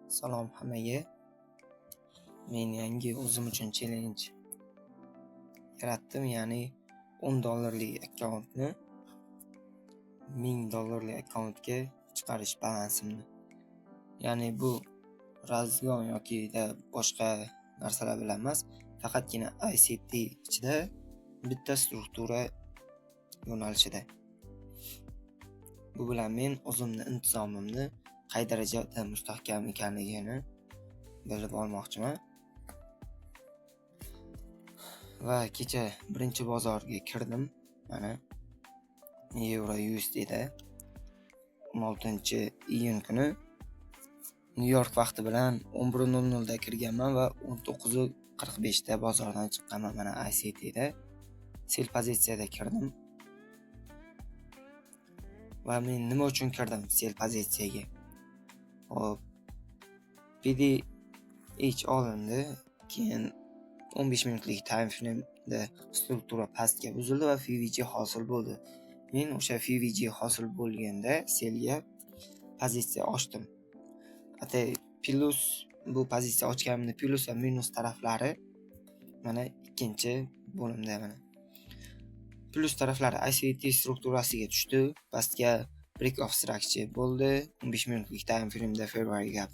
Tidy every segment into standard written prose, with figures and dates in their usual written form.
Salom hammaga. Men yangi o'zim uchun challenge yaratdim, ya'ni $10 akkauntni $1000 akkauntga chiqarish balansimni. Ya'ni bu razgon yoki boshqa narsalar bilan emas, faqatgina ICT ichida bitta struktura yo'nalishida. Bu bilan men o'zimni intizomimni qay darajada mustahkam ekanligini bilib olmoqchiman. Va kecha birinchi bozorga kirdim. Mana Euro USDda 16-iyun kuni New York vaqti bilan 11:00 da kirganman va 19:45 da bozordan chiqqanman. Mana ICTda sell pozitsiyada kirdim. Va men nima uchun kirdim sell pozitsiyaga? Hop, PDH olindi, keyin 15 minutlik time frame'da struktura pastga buzildi va FVG hosil bo'ldi. Men o'sha FVG hosil bo'lganda selga pozitsiya ochdim. Ate plus bu pozitsiya ochganimda plus va minus taraflari mana ikkinchi bo'limda mana. Plus taraflari ICT strukturasiga tushdi, pastga break of structure bo'ldi. 15 minutlik time frame'da February gap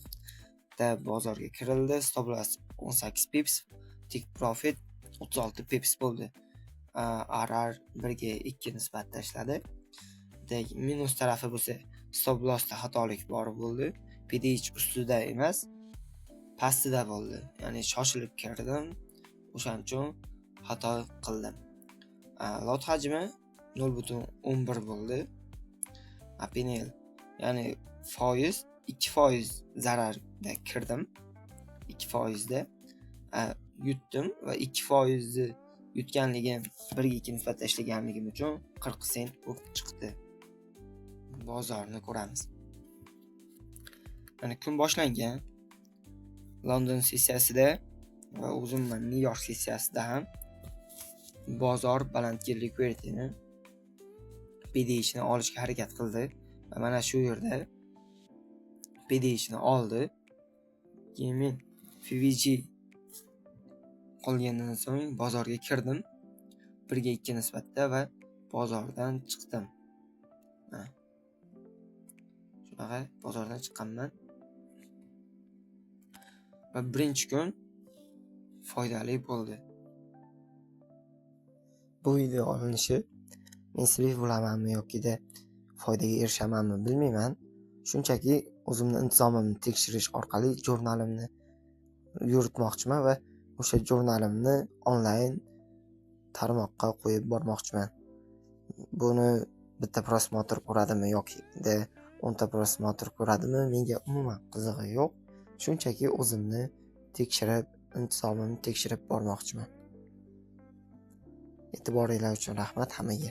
da bozorga kirildi. Stop loss 18 pips, take profit 36 pips bo'ldi. RR 1:2 nisbat tashladi. Minus tarafi bo'lsa stop lossda xatolik bor bo'ldi. PDH ustida emas, pastida bo'ldi. Ya'ni shoshilib kirdim, o'shaning uchun xato qildim. Lot hajmi 0.11 bo'ldi. Apinel, ya'ni foiz 2% zararda kirdim. 2% da yutdim va 2% yutganligim 1:2 nisbat tashlaganligim uchun 40 sent bo'lib chiqdi. Bozorni ko'ramiz. Mana kun boshlangan. London sessiyasida va o'zimman New York sessiyasida ham bozor balandga liquidity-ni PDH-ni olishga harakat qildi va mana shu yerda PDH-ni oldi. Keyin men FVG qolgandan so'ng bozorga kirdim 1:2 nisbatda va bozordan chiqdim. Shunaqa bozordan chiqqanman. Va birinchi kun foydali bo'ldi. Bu video olinishi men sirli bo'lamanmi yoki foydaga erishamanmi bilmayman. Shunchaki o'zimni intizomimni tekshirish orqali jurnalimni yuritmoqchiman va o'sha jurnalimni onlayn tarmoqqa qo'yib bormoqchiman. Buni bitta prosmotr ko'radimi yoki 10 ta prosmotr ko'radimi, menga umuman qizig'i yo'q. Shunchaki o'zimni tekshirib, intizomimni tekshirib bormoqchiman. E'tiboringlar uchun rahmat hammaga.